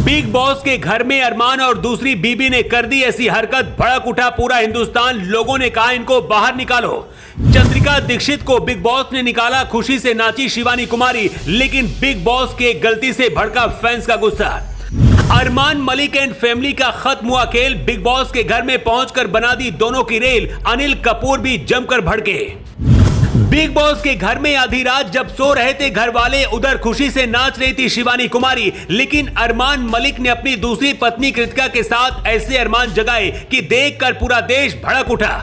Big boss के घर में अरमान और दूसरी बीबी ने कर दी ऐसी हरकत, भड़क उठा पूरा हिंदुस्तान। लोगों ने कहा इनको बाहर निकालो। चंद्रिका दीक्षित को बिग बॉस ने निकाला, खुशी से नाची शिवानी कुमारी, लेकिन बिग बॉस के गलती से भड़का फैंस का गुस्सा। अरमान मलिक एंड फैमिली का खत्म हुआ खेल, बिग बॉस के घर में पहुंचकर बना दी दोनों की रेल। अनिल कपूर भी जमकर भड़के। बिग बॉस के घर में आधी रात जब सो रहे थे घर वाले, उधर खुशी से नाच रही थी शिवानी कुमारी, लेकिन अरमान मलिक ने अपनी दूसरी पत्नी कृतिका के साथ ऐसे अरमान जगाए कि देखकर पूरा देश भड़क उठा।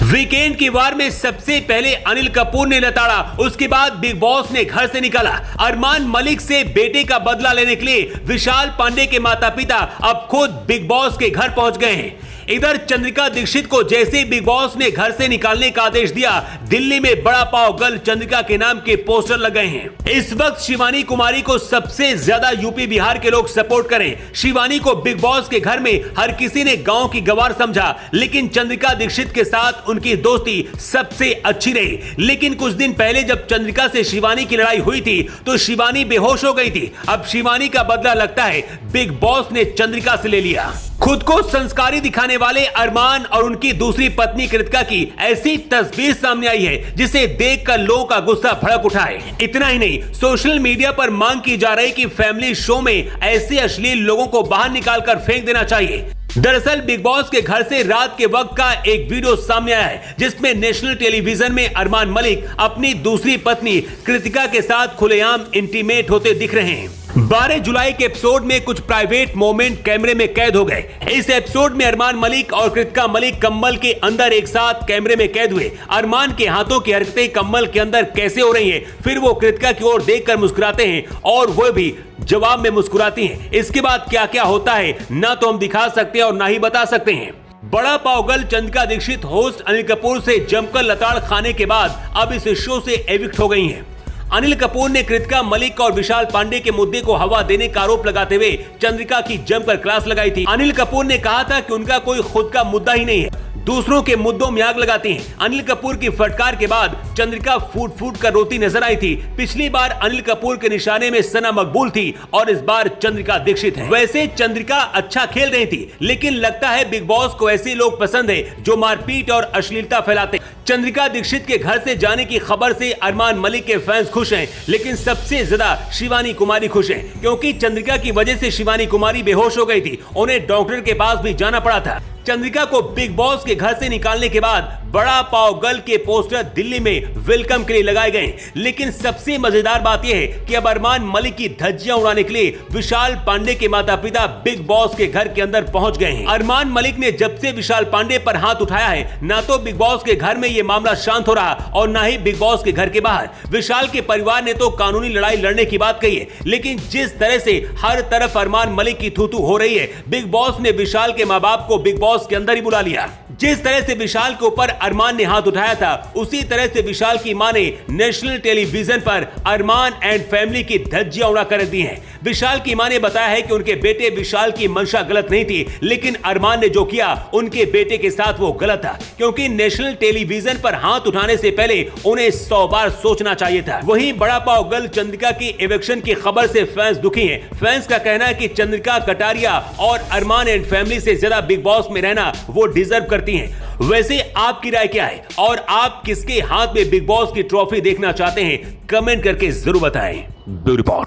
वीकेंड की वार में सबसे पहले अनिल कपूर ने लताड़ा, उसके बाद बिग बॉस ने घर से निकाला। अरमान मलिक से बेटे का बदला लेने के लिए विशाल पांडे के माता पिता अब खुद बिग बॉस के घर पहुंच गए हैं। इधर चंद्रिका दीक्षित को जैसे बिग बॉस ने घर से निकालने का आदेश दिया, दिल्ली में बड़ा पाव गर्ल चंद्रिका के नाम के पोस्टर लग गए हैं। इस वक्त शिवानी कुमारी को सबसे ज्यादा यूपी बिहार के लोग सपोर्ट करें। शिवानी को बिग बॉस के घर में हर किसी ने गांव की गवार समझा, लेकिन चंद्रिका दीक्षित के साथ उनकी दोस्ती सबसे अच्छी रही। लेकिन कुछ दिन पहले जब चंद्रिका से शिवानी की लड़ाई हुई थी तो शिवानी बेहोश हो गई थी। अब शिवानी का बदला लगता है बिग बॉस ने चंद्रिका से ले लिया। खुद को संस्कारी दिखाने वाले अरमान और उनकी दूसरी पत्नी कृतिका की ऐसी तस्वीर सामने आई है जिसे देखकर लोगों का गुस्सा भड़क उठा है। इतना ही नहीं, सोशल मीडिया पर मांग की जा रही कि फैमिली शो में ऐसे अश्लील लोगों को बाहर निकालकर फेंक देना चाहिए। दरअसल बिग बॉस के घर से रात के वक्त का एक वीडियो सामने आया है जिसमें नेशनल टेलीविजन में अरमान मलिक अपनी दूसरी पत्नी कृतिका के साथ खुलेआम इंटीमेट होते दिख रहे हैं। 12 जुलाई के एपिसोड में कुछ प्राइवेट मोमेंट कैमरे में कैद हो गए। इस एपिसोड में अरमान मलिक और कृतिका मलिक कम्बल के अंदर एक साथ कैमरे में कैद हुए। अरमान के हाथों की हरकतें कम्बल के अंदर कैसे हो रही हैं, फिर वो कृतिका की ओर देखकर मुस्कुराते हैं और वो भी जवाब में मुस्कुराती हैं। इसके बाद क्या क्या होता है ना तो हम दिखा सकते हैं और ना ही बता सकते हैं। बड़ा पावगल चंद्रिका दीक्षित होस्ट अनिल कपूर से जमकर लताड़ खाने के बाद अब इस शो से एविक्ट हो गई हैं। अनिल कपूर ने कृतिका मलिक और विशाल पांडे के मुद्दे को हवा देने का आरोप लगाते हुए चंद्रिका की जमकर क्लास लगाई थी। अनिल कपूर ने कहा था कि उनका कोई खुद का मुद्दा ही नहीं है, दूसरों के मुद्दों में आग लगाती हैं। अनिल कपूर की फटकार के बाद चंद्रिका फूट फूट कर रोती नजर आई थी। पिछली बार अनिल कपूर के निशाने में सना मकबूल थी और इस बार चंद्रिका दीक्षित है। वैसे चंद्रिका अच्छा खेल रही थी, लेकिन लगता है बिग बॉस को ऐसे लोग पसंद है जो मारपीट और अश्लीलता फैलाते। चंद्रिका दीक्षित के घर से जाने की खबर से अरमान मलिक के फैंस खुश हैं, लेकिन सबसे ज्यादा शिवानी कुमारी खुश हैं, क्योंकि चंद्रिका की वजह से शिवानी कुमारी बेहोश हो गई थी। उन्हें डॉक्टर के पास भी जाना पड़ा था। चंद्रिका को बिग बॉस के घर से निकालने के बाद बड़ा पाव गर्ल के पोस्टर दिल्ली में वेलकम के लिए लगाए गए, लेकिन सबसे मजेदार बात यह है कि अब अरमान मलिक की धज्जियां उड़ाने के लिए विशाल पांडे के माता पिता बिग बॉस के घर के अंदर पहुंच गए हैं। अरमान मलिक ने जब से विशाल पांडे पर हाथ उठाया है, ना तो बिग बॉस के घर में ये मामला शांत हो रहा और ना ही बिग बॉस के घर के बाहर। विशाल के परिवार ने तो कानूनी लड़ाई लड़ने की बात कही है, लेकिन जिस तरह से हर तरफ अरमान मलिक की थू-थू हो रही है, बिग बॉस ने विशाल के माँ बाप को बिग बॉस के अंदर ही बुला लिया। जिस तरह से विशाल के ऊपर अरमान ने हाथ उठाया था, उसी तरह से विशाल की मां ने नेशनल टेलीविजन पर अरमान एंड फैमिली की धज्जियां उड़ा कर दी हैं। विशाल की मां ने बताया है कि उनके बेटे विशाल की मंशा गलत नहीं थी, लेकिन अरमान ने जो किया उनके बेटे के साथ वो गलत था, क्योंकि नेशनल टेलीविजन पर हाथ उठाने से पहले उन्हें 100 बार सोचना चाहिए था। वहीं बड़ा पाव गर्ल चंद्रिका की इवेक्शन की खबर से फैंस दुखी हैं। फैंस का कहना है कि चंद्रिका कटारिया और अरमान एंड फैमिली से ज्यादा बिग बॉस में रहना वो डिजर्व करती हैं। वैसे आपकी राय क्या है और आप किसके हाथ में बिग बॉस की ट्रॉफी देखना चाहते हैं? कमेंट करके जरूर बताएं। Beauty report.